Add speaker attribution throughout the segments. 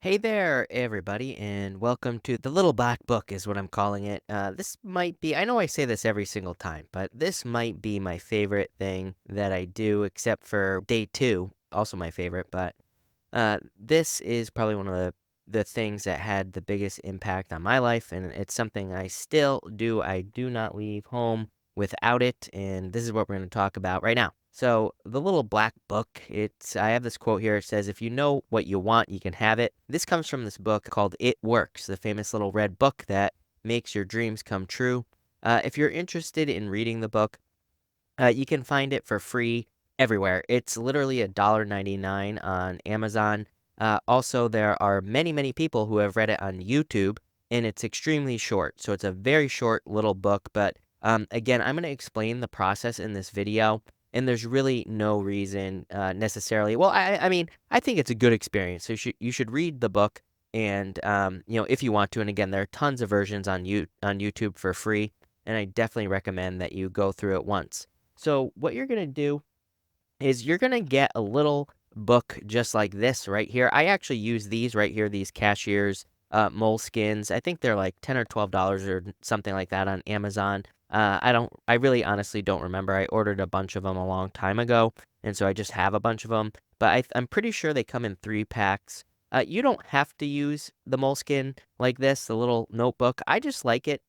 Speaker 1: Hey there, everybody, and welcome to the Little Black Book, is what I'm calling it. This might be, I know I say this every single time, but this might be my favorite thing that I do, except for day two, also my favorite. But this is probably one of the things that had the biggest impact on my life, and it's something I still do. I do not leave home without it, and this is what we're going to talk about right now. So, the little black book, I have this quote here. It says, "If you know what you want, you can have it." This comes from this book called It Works, the famous little red book that makes your dreams come true. If you're interested in reading the book, you can find it for free everywhere. It's literally $1.99 on Amazon. Also, there are many, many people who have read it on YouTube, and it's extremely short. So it's a very short little book. But again, I'm going to explain the process in this video, and there's really no reason necessarily. Well, I mean, I think it's a good experience. So you should read the book, and if you want to. And again, there are tons of versions on YouTube for free, and I definitely recommend that you go through it once. So what you're gonna do is you're gonna get a little book just like this right here. I actually use these right here, these cashiers, moleskins. I think they're like $10 or $12 or something like that on Amazon. I really honestly don't remember. I ordered a bunch of them a long time ago, and so I just have a bunch of them. But I'm pretty sure they come in 3 packs. You don't have to use the moleskin like this, the little notebook. I just like it.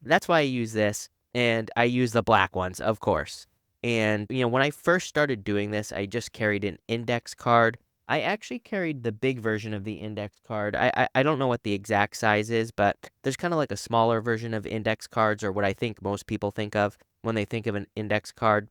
Speaker 1: That's why I use this, and I use the black ones, of course. And, when I first started doing this, I just carried an index card. I actually carried the big version of the index card. I don't know what the exact size is, but there's kind of like a smaller version of index cards, or what I think most people think of when they think of an index card.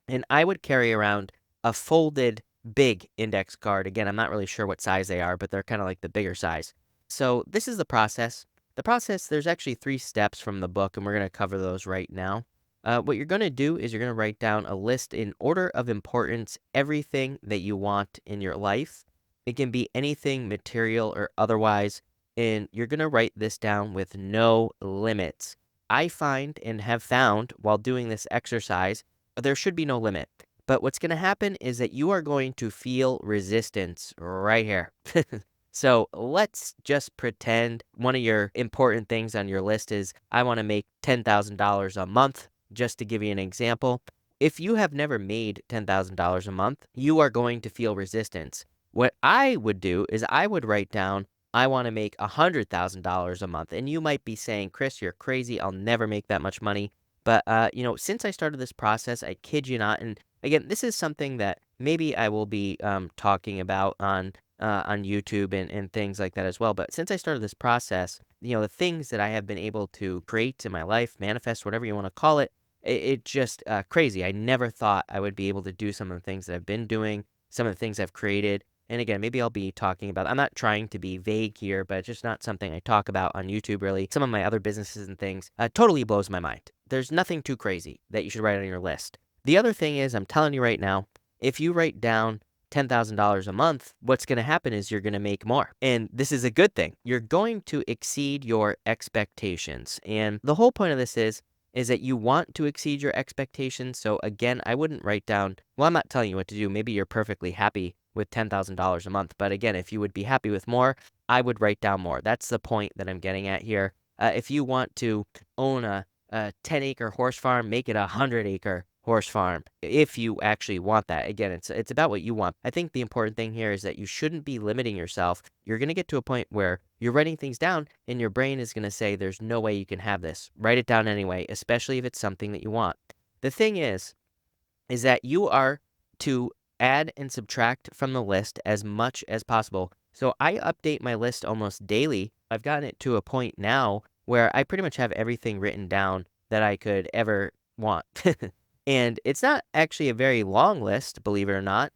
Speaker 1: And I would carry around a folded big index card. Again, I'm not really sure what size they are, but they're kind of like the bigger size. So this is the process. The process, there's actually 3 steps from the book, and we're going to cover those right now. What you're going to do is you're going to write down a list in order of importance, everything that you want in your life. It can be anything material or otherwise, and you're going to write this down with no limits. I find and have found while doing this exercise, there should be no limit. But what's going to happen is that you are going to feel resistance right here. So let's just pretend one of your important things on your list is I want to make $10,000 a month, just to give you an example. If you have never made $10,000 a month, you are going to feel resistance. What I would do is I would write down, I want to make $100,000 a month. And you might be saying, Chris, you're crazy. I'll never make that much money. But, since I started this process, I kid you not, and again, this is something that maybe I will be talking about on YouTube and things like that as well. But since I started this process, the things that I have been able to create in my life, manifest, whatever you want to call it, it just crazy. I never thought I would be able to do some of the things that I've been doing, some of the things I've created. And again, maybe I'll be talking about, I'm not trying to be vague here, but it's just not something I talk about on YouTube really. Some of my other businesses and things totally blows my mind. There's nothing too crazy that you should write on your list. The other thing is, I'm telling you right now, if you write down $10,000 a month, what's going to happen is you're going to make more. And this is a good thing. You're going to exceed your expectations. And the whole point of this is that you want to exceed your expectations. So again, I wouldn't write down, well, I'm not telling you what to do. Maybe you're perfectly happy with $10,000 a month. But again, if you would be happy with more, I would write down more. That's the point that I'm getting at here. If you want to own a 10-acre horse farm, make it a 100-acre horse farm if you actually want that. Again, it's about what you want. I think the important thing here is that you shouldn't be limiting yourself. You're going to get to a point where you're writing things down and your brain is going to say there's no way you can have this. Write it down anyway, especially if it's something that you want. The thing is that you are to add and subtract from the list as much as possible. So I update my list almost daily. I've gotten it to a point now where I pretty much have everything written down that I could ever want. And it's not actually a very long list, believe it or not.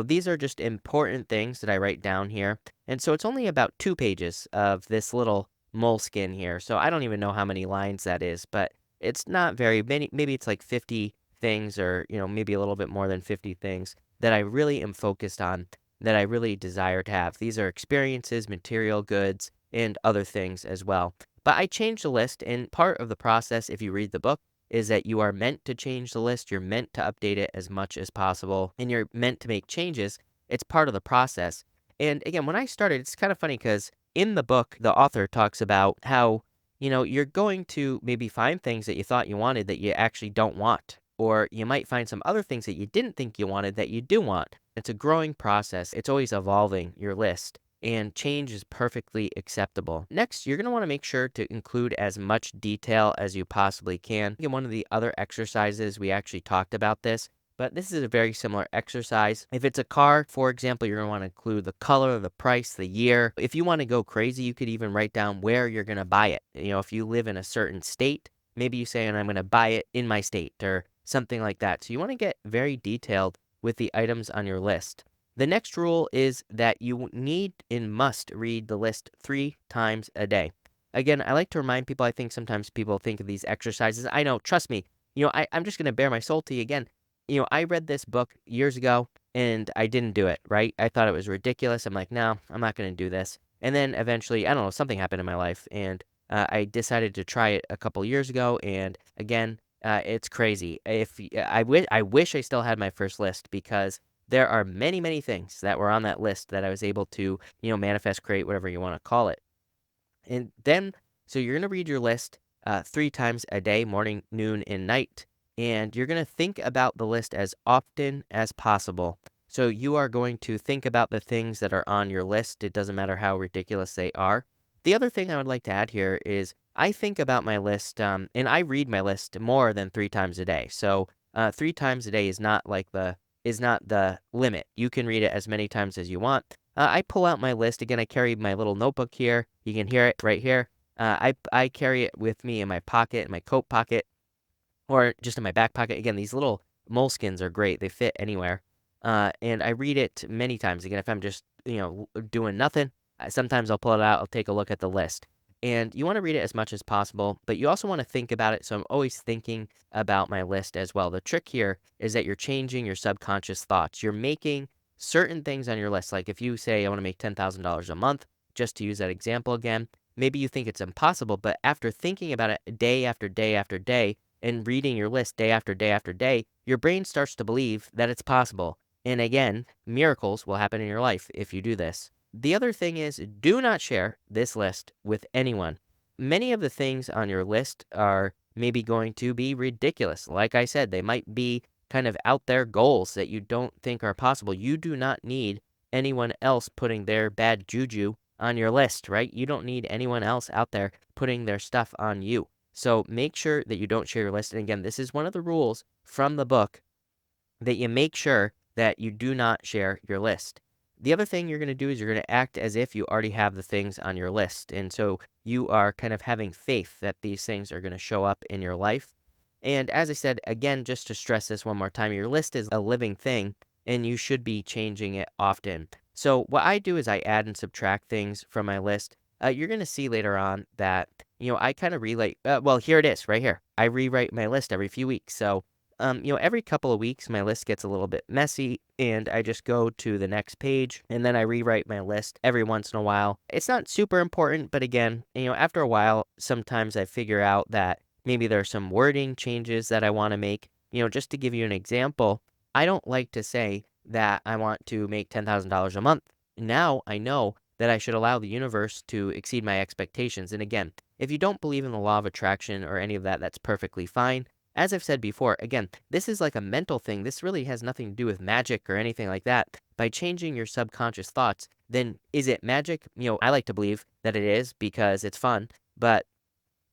Speaker 1: These are just important things that I write down here. And so it's only about 2 pages of this little moleskin here. So I don't even know how many lines that is, but it's not very many. Maybe it's like 50 things, or, maybe a little bit more than 50 things that I really am focused on, that I really desire to have. These are experiences, material goods, and other things as well. But I changed the list, and part of the process, if you read the book, is that you are meant to change the list. You're meant to update it as much as possible, and you're meant to make changes. It's part of the process. And again, when I started, it's kind of funny because in the book, the author talks about how, you're going to maybe find things that you thought you wanted that you actually don't want. Or you might find some other things that you didn't think you wanted that you do want. It's a growing process. It's always evolving your list, and change is perfectly acceptable. Next, you're going to want to make sure to include as much detail as you possibly can. In one of the other exercises, we actually talked about this, but this is a very similar exercise. If it's a car, for example, you're going to want to include the color, the price, the year. If you want to go crazy, you could even write down where you're going to buy it. If you live in a certain state, maybe you say, and I'm going to buy it in my state or something like that. So you want to get very detailed with the items on your list. The next rule is that you need and must read the list 3 times a day. Again, I like to remind people, I think sometimes people think of these exercises. I know, trust me, I'm just going to bare my soul to you again. I read this book years ago and I didn't do it, right? I thought it was ridiculous. I'm like, no, I'm not going to do this. And then eventually, I don't know, something happened in my life and I decided to try it a couple years ago. And again, it's crazy. I wish I still had my first list because there are many, many things that were on that list that I was able to, manifest, create, whatever you want to call it. And then, so you're going to read your list 3 times a day, morning, noon, and night. And you're going to think about the list as often as possible. So you are going to think about the things that are on your list. It doesn't matter how ridiculous they are. The other thing I would like to add here is I think about my list, and I read my list more than 3 times a day. So 3 times a day is not the limit. You can read it as many times as you want. I pull out my list. Again, I carry my little notebook here. You can hear it right here. I carry it with me in my pocket, in my coat pocket, or just in my back pocket. Again, these little moleskins are great. They fit anywhere. And I read it many times. Again, if I'm just, doing nothing, sometimes I'll pull it out. I'll take a look at the list. And you want to read it as much as possible, but you also want to think about it. So I'm always thinking about my list as well. The trick here is that you're changing your subconscious thoughts. You're making certain things on your list. Like if you say, I want to make $10,000 a month, just to use that example again, maybe you think it's impossible, but after thinking about it day after day after day, and reading your list day after day after day, your brain starts to believe that it's possible. And again, miracles will happen in your life if you do this. The other thing is do not share this list with anyone. Many of the things on your list are maybe going to be ridiculous. Like I said, they might be kind of out there goals that you don't think are possible. You do not need anyone else putting their bad juju on your list, right? You don't need anyone else out there putting their stuff on you. So make sure that you don't share your list. And again, this is one of the rules from the book that you make sure that you do not share your list. The other thing you're going to do is you're going to act as if you already have the things on your list. And so you are kind of having faith that these things are going to show up in your life. And as I said, again, just to stress this one more time, your list is a living thing and you should be changing it often. So what I do is I add and subtract things from my list. You're going to see later on that, I kind of relate. Well, here it is right here. I rewrite my list every few weeks. So every couple of weeks, my list gets a little bit messy and I just go to the next page and then I rewrite my list every once in a while. It's not super important, but again, after a while, sometimes I figure out that maybe there are some wording changes that I want to make. Just to give you an example, I don't like to say that I want to make $10,000 a month. Now I know that I should allow the universe to exceed my expectations. And again, if you don't believe in the law of attraction or any of that, that's perfectly fine. As I've said before, again, this is like a mental thing. This really has nothing to do with magic or anything like that. By changing your subconscious thoughts, then is it magic? I like to believe that it is because it's fun, but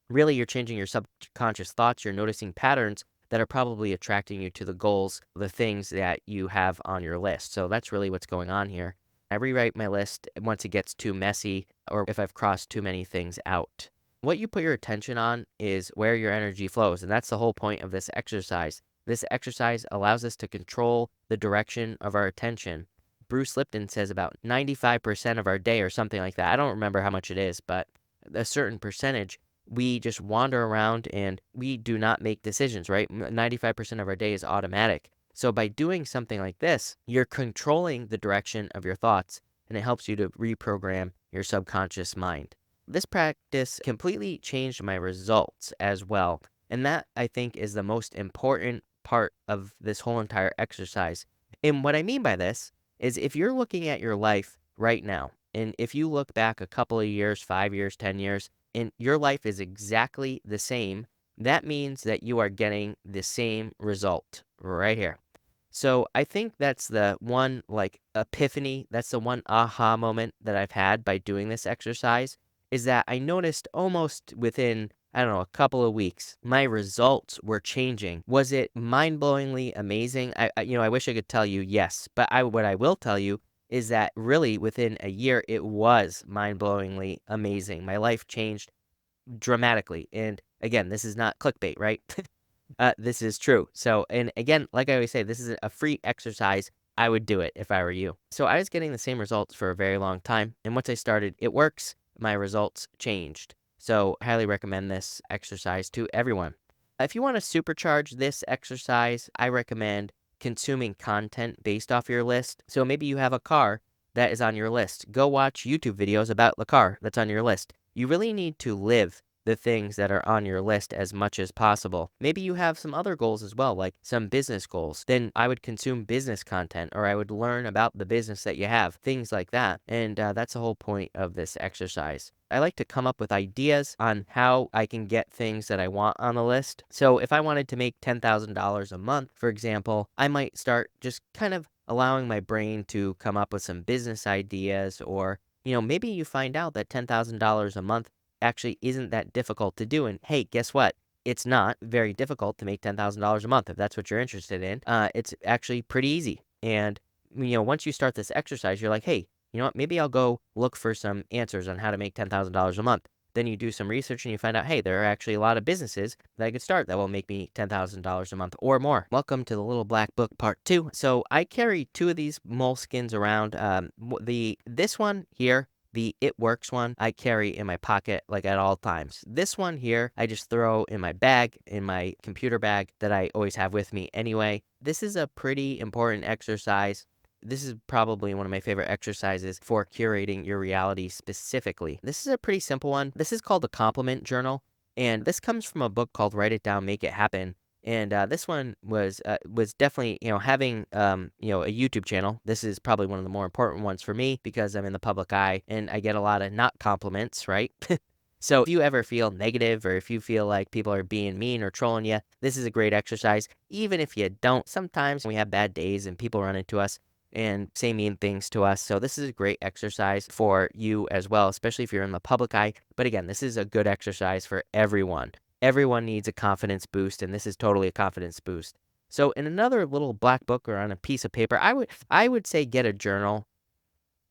Speaker 1: really you're changing your subconscious thoughts. You're noticing patterns that are probably attracting you to the goals, the things that you have on your list. So that's really what's going on here. I rewrite my list once it gets too messy or if I've crossed too many things out. What you put your attention on is where your energy flows, and that's the whole point of this exercise. This exercise allows us to control the direction of our attention. Bruce Lipton says about 95% of our day or something like that. I don't remember how much it is, but a certain percentage, we just wander around and we do not make decisions, right? 95% of our day is automatic. So by doing something like this, you're controlling the direction of your thoughts and it helps you to reprogram your subconscious mind. This practice completely changed my results as well. And that I think is the most important part of this whole entire exercise. And what I mean by this is if you're looking at your life right now. And if you look back a couple of years, 5 years, 10 years, and your life is exactly the same, that means that you are getting the same result right here. So I think that's the one like epiphany, that's the one aha moment that I've had by doing this exercise is that I noticed almost within, I don't know, a couple of weeks, my results were changing. Was it mind-blowingly amazing? I wish I could tell you yes, but what I will tell you is that really within a year it was mind-blowingly amazing. My life changed dramatically. And again, this is not clickbait, right? This is true. So, and again, like I always say, this is a free exercise. I would do it if I were you. So I was getting the same results for a very long time. And once I started, it works. My results changed. So highly recommend this exercise to everyone. If you want to supercharge this exercise, I recommend consuming content based off your list. So maybe you have a car that is on your list. Go watch YouTube videos about the car that's on your list. You really need to live the things that are on your list as much as possible. Maybe you have some other goals as well, like some business goals. Then I would consume business content or I would learn about the business that you have, things like that. And that's the whole point of this exercise. I like to come up with ideas on how I can get things that I want on the list. So if I wanted to make $10,000 a month, for example, I might start just kind of allowing my brain to come up with some business ideas or maybe you find out that $10,000 a month actually isn't that difficult to do. And hey, guess what? It's not very difficult to make $10,000 a month if that's what you're interested in. It's actually pretty easy. And once you start this exercise, you're like, hey, you know what? Maybe I'll go look for some answers on how to make $10,000 a month. Then you do some research and you find out, hey, there are actually a lot of businesses that I could start that will make me $10,000 a month or more. Welcome to the Little Black Book Part 2. So I carry two of these moleskines around. This one here, the It Works one, I carry in my pocket like at all times. This one here, I just throw in my bag, in my computer bag that I always have with me anyway. This is a pretty important exercise. This is probably one of my favorite exercises for curating your reality specifically. This is a pretty simple one. This is called the compliment journal, and this comes from a book called Write It Down, Make It Happen. And this one was definitely having a YouTube channel. This is probably one of the more important ones for me because I'm in the public eye and I get a lot of not compliments, right? So if you ever feel negative or if you feel like people are being mean or trolling you, this is a great exercise. Even if you don't, sometimes we have bad days and people run into us and say mean things to us. So this is a great exercise for you as well, especially if you're in the public eye. But again, this is a good exercise for everyone. Everyone needs a confidence boost, and this is totally a confidence boost. So in another little black book or on a piece of paper, I would say get a journal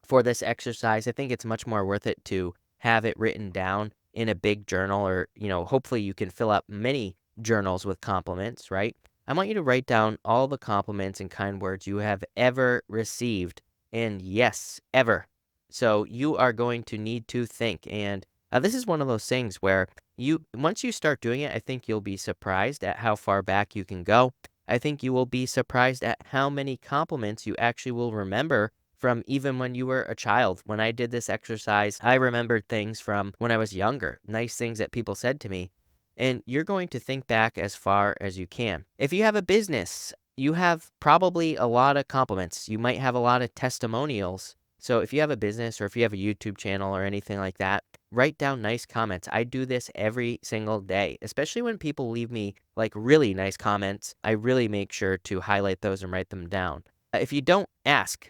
Speaker 1: for this exercise. I think it's much more worth it to have it written down in a big journal or, hopefully you can fill up many journals with compliments, right? I want you to write down all the compliments and kind words you have ever received. And yes, ever. So you are going to need to think. And this is one of those things where once you start doing it, I think you'll be surprised at how far back you can go. I think you will be surprised at how many compliments you actually will remember from even when you were a child. When I did this exercise, I remembered things from when I was younger, nice things that people said to me. And you're going to think back as far as you can. If you have a business, you have probably a lot of compliments. You might have a lot of testimonials. So if you have a business or if you have a YouTube channel or anything like that, write down nice comments. I do this every single day, especially when people leave me like really nice comments. I really make sure to highlight those and write them down. If you don't ask,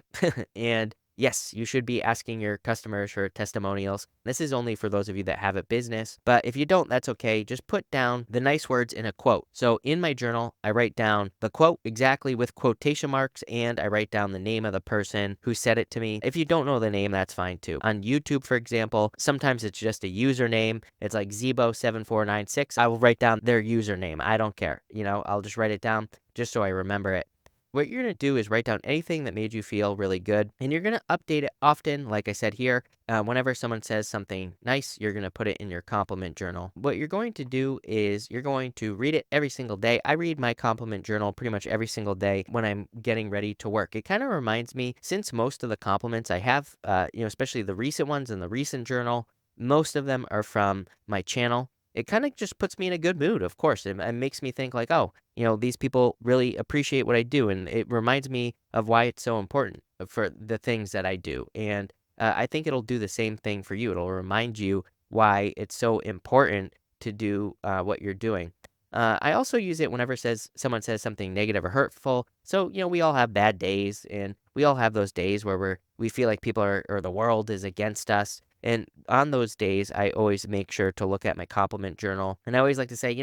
Speaker 1: and yes, you should be asking your customers for testimonials. This is only for those of you that have a business, but if you don't, that's okay. Just put down the nice words in a quote. So in my journal, I write down the quote exactly with quotation marks, and I write down the name of the person who said it to me. If you don't know the name, that's fine too. On YouTube, for example, sometimes it's just a username. It's like Zebo7496. I will write down their username. I don't care. I'll just write it down just so I remember it. What you're going to do is write down anything that made you feel really good, and you're going to update it often. Like I said here, whenever someone says something nice, you're going to put it in your compliment journal. What you're going to do is you're going to read it every single day. I read my compliment journal pretty much every single day when I'm getting ready to work. It kind of reminds me, since most of the compliments I have, especially the recent ones in the recent journal, most of them are from my channel. It kind of just puts me in a good mood, of course. It makes me think like, oh, these people really appreciate what I do. And it reminds me of why it's so important for the things that I do. And I think it'll do the same thing for you. It'll remind you why it's so important to do what you're doing. I also use it whenever someone says something negative or hurtful. So, we all have bad days, and we all have those days where we feel like people are or the world is against us. And on those days, I always make sure to look at my compliment journal, and I always like to say,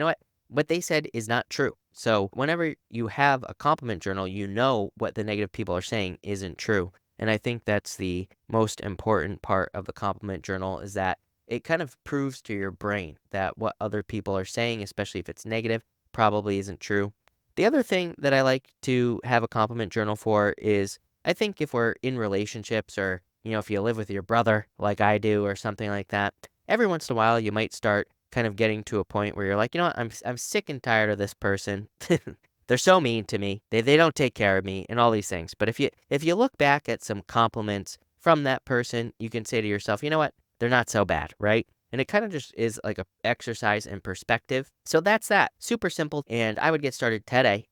Speaker 1: what they said is not true. So, whenever you have a compliment journal, you know what the negative people are saying isn't true. And I think that's the most important part of the compliment journal is that it kind of proves to your brain that what other people are saying, especially if it's negative, probably isn't true. The other thing that I like to have a compliment journal for is I think if we're in relationships or, if you live with your brother like I do or something like that, every once in a while you might start kind of getting to a point where you're like, I'm sick and tired of this person. They're so mean to me. They don't take care of me and all these things. But if you look back at some compliments from that person, you can say to yourself, you know what? They're not so bad, right? And it kind of just is like a exercise in perspective. So that's that. Super simple. And I would get started today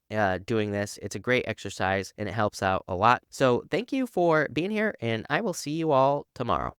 Speaker 1: doing this. It's a great exercise and it helps out a lot. So thank you for being here, and I will see you all tomorrow.